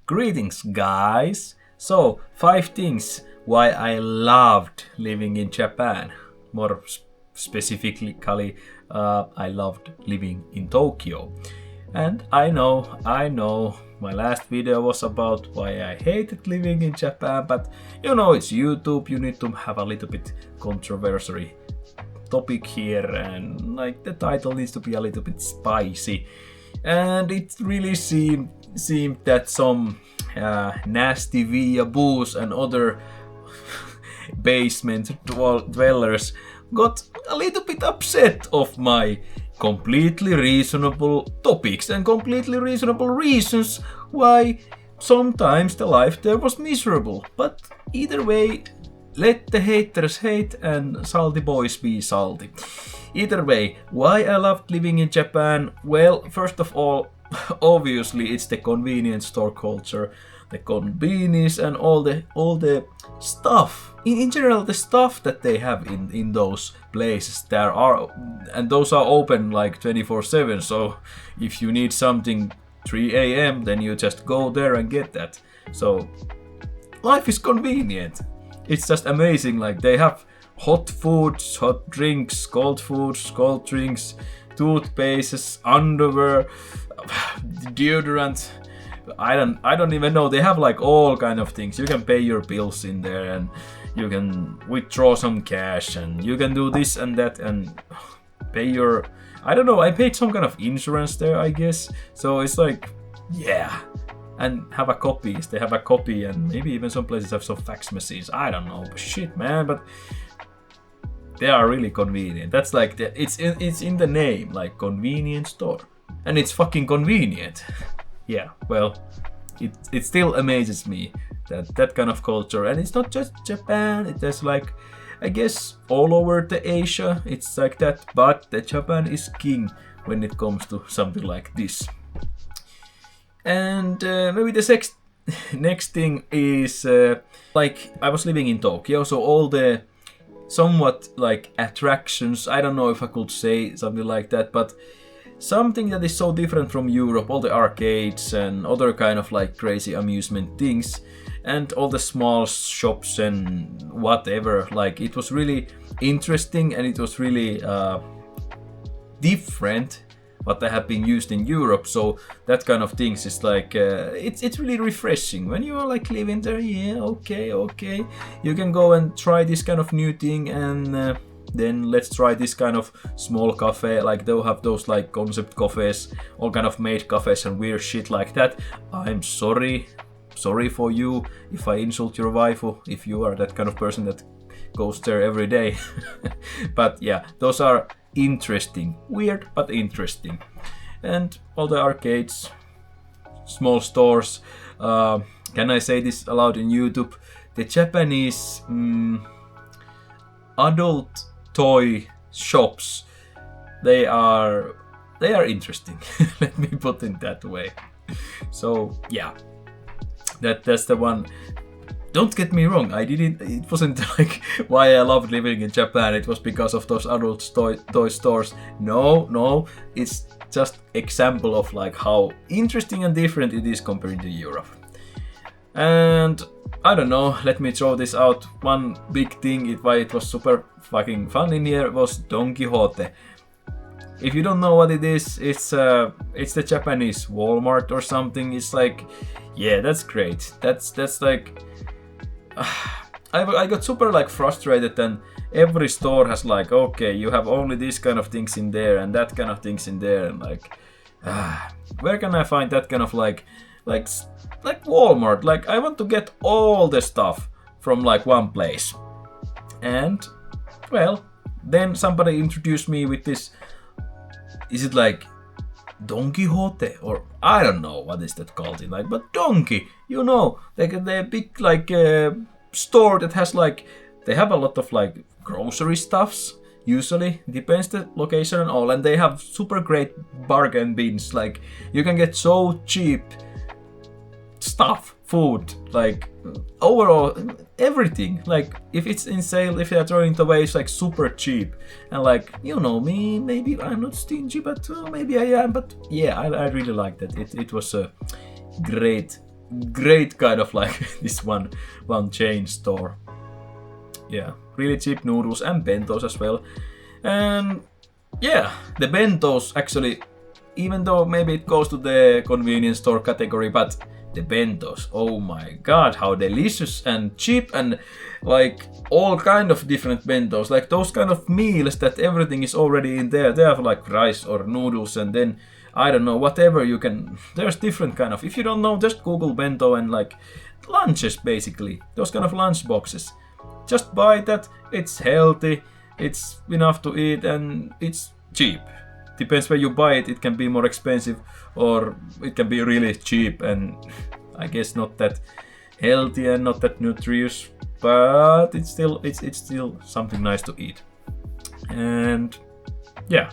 Greetings, guys! So, 5 things why I loved living in Japan. More specifically, I loved living in Tokyo. And I know, my last video was about why I hated living in Japan, but it's YouTube, you need to have a little bit controversial topic here, and like the title needs to be a little bit spicy. And it really seemed that some nasty weeaboos and other basement dwellers got a little bit upset of my completely reasonable topics and completely reasonable reasons why sometimes the life there was miserable. But either way, let the haters hate and salty boys be salty. Either way, why I loved living in Japan? Well, first of all, obviously it's the convenience store culture, the convenience and all the stuff. In general, the stuff that they have in those places there are, and those are open like 24/7. So if you need something 3 a.m., then you just go there and get that. So life is convenient. It's just amazing. Like they have hot foods, hot drinks, cold foods, cold drinks, toothpastes, underwear, deodorant. I don't even know. They have like all kind of things. You can pay your bills in there, and you can withdraw some cash, and you can do this and that, and pay your. I don't know. I paid some kind of insurance there, I guess. So it's like, yeah. And have a copies. They have a copy, and maybe even some places have some fax machines. I don't know. But shit, man. But they are really convenient. That's like it's in the name, like convenience store, and it's fucking convenient. Yeah. Well, it still amazes me that kind of culture, and it's not just Japan. It's like, I guess all over the Asia, it's like that. But the Japan is king when it comes to something like this. And maybe the next thing is like I was living in Tokyo, so all the somewhat like attractions, I don't know if I could say something like that, but something that is so different from Europe, all the arcades and other kind of like crazy amusement things, and all the small shops and whatever, like it was really interesting, and it was really different what I have been used in Europe. So that kind of things is like it's really refreshing when you are like living there. Yeah, okay, you can go and try this kind of new thing, and then let's try this kind of small cafe. Like they'll have those like concept cafes, all kind of maid cafes and weird shit like that. I'm sorry for you if I insult your waifu, if you are that kind of person that goes there every day. But yeah, those are interesting, weird but interesting. And all the arcades, small stores, can I say this aloud in YouTube? The Japanese adult toy shops, they are interesting. Let me put it that way. So yeah, that's the one. Don't get me wrong, it wasn't like why I loved living in Japan, it was because of those adult toy stores. No, it's just example of like how interesting and different it is compared to Europe. And I don't know, let me throw this out. One big thing why it was super fucking fun in here was Don Quixote. If you don't know what it is, it's the Japanese Walmart or something. It's like, yeah, that's great. That's like I got super like frustrated, and every store has like, okay, you have only this kind of things in there and that kind of things in there, and like where can I find that kind of like Walmart? Like I want to get all the stuff from like one place. And well, then somebody introduced me with this, is it like Don Quixote, or I don't know what is that called in like, but donkey, like the big like store that has like, they have a lot of like grocery stuffs, usually depends the location and all, and they have super great bargain bins. Like you can get so cheap stuff, food, like overall everything. Like if it's in sale, if they are throwing it away, it's like super cheap. And like, me, maybe I'm not stingy, but maybe I am. But yeah, I really like that. It was a great great kind of like this one chain store. Yeah, really cheap noodles and bentos as well. And yeah, the bentos actually, even though maybe it goes to the convenience store category, but the bentos, oh my god, how delicious and cheap, and like all kind of different bentos, like those kind of meals that everything is already in there. They have like rice or noodles, and then I don't know, whatever you can, there's different kind of, if you don't know, just Google bento and like lunches basically, those kind of lunch boxes. Just buy that, it's healthy, it's enough to eat, and it's cheap. Depends where you buy it, it can be more expensive or it can be really cheap and I guess not that healthy and not that nutritious, but it's still something nice to eat. And yeah,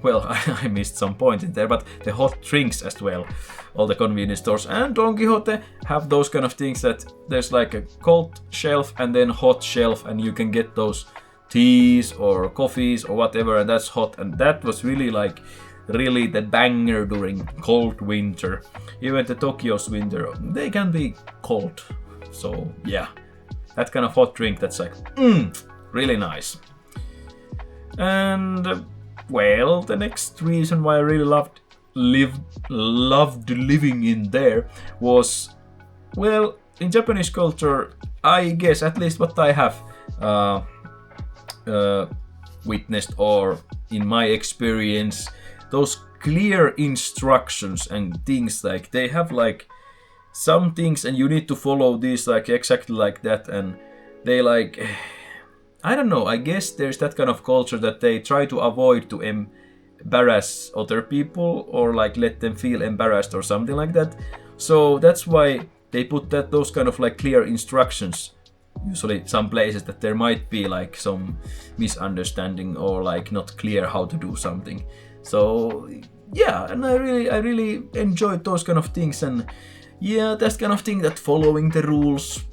well, I missed some point in there, but the hot drinks as well. All the convenience stores and Don Quijote have those kind of things that there's like a cold shelf and then hot shelf, and you can get those teas or coffees or whatever, and that's hot. And that was really like really the banger during cold winter. Even the Tokyo's winter, they can be cold. So yeah, that kind of hot drink, that's like really nice. And well, the next reason why I really loved living in there was, well, in Japanese culture, I guess, at least what I have witnessed or in my experience, those clear instructions and things, like they have like some things and you need to follow these like exactly like that, and they like, I don't know, I guess there's that kind of culture that they try to avoid to embarrass other people or like let them feel embarrassed or something like that. So that's why they put those kind of like clear instructions. Usually some places that there might be like some misunderstanding or like not clear how to do something. So yeah, and I really enjoyed those kind of things. And yeah, that's kind of thing that following the rules,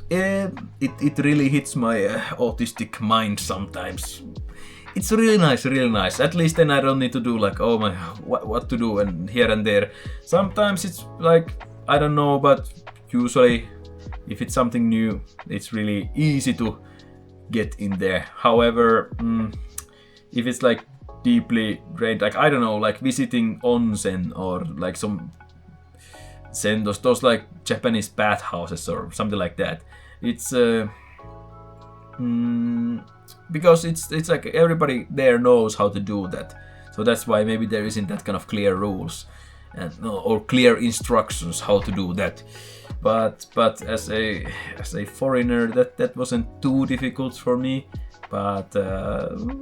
it really hits my autistic mind sometimes. It's really nice. At least then I don't need to do like, oh my, what to do and here and there. Sometimes it's like, I don't know, but usually if it's something new, it's really easy to get in there. However, if it's like deeply drained, like I don't know, like visiting onsen or like some sendos, those like Japanese bathhouses or something like that. It's because it's like everybody there knows how to do that, so that's why maybe there isn't that kind of clear rules and or clear instructions how to do that. But as a foreigner, that wasn't too difficult for me. But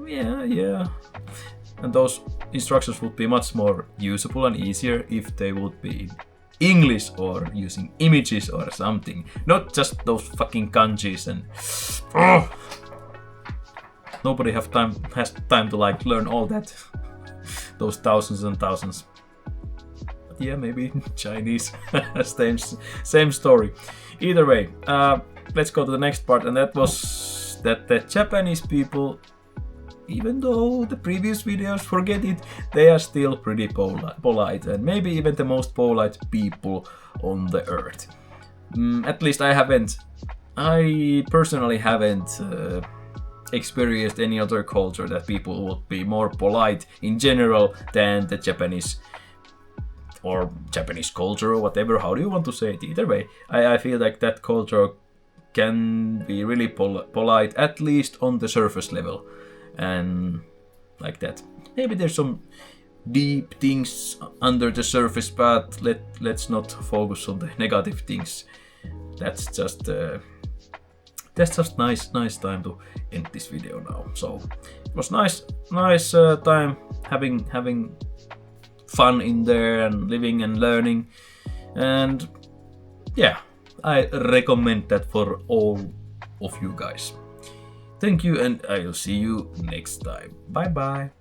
yeah, and those instructions would be much more usable and easier if they would be English or using images or something, not just those fucking kanjis and nobody has time to like learn all that, those thousands and thousands. But yeah, maybe Chinese, same story. Either way, let's go to the next part, and that was that the Japanese people, even though the previous videos, forget it, they are still pretty polite, and maybe even the most polite people on the earth. At least I personally haven't experienced any other culture that people would be more polite in general than the Japanese, or Japanese culture, or whatever, how do you want to say it. Either way, I feel like that culture can be really polite, at least on the surface level. And like that, maybe there's some deep things under the surface, but let's not focus on the negative things. That's just nice time to end this video now. So it was nice time having fun in there and living and learning, and yeah, I recommend that for all of you guys. Thank you, and I'll see you next time. Bye bye.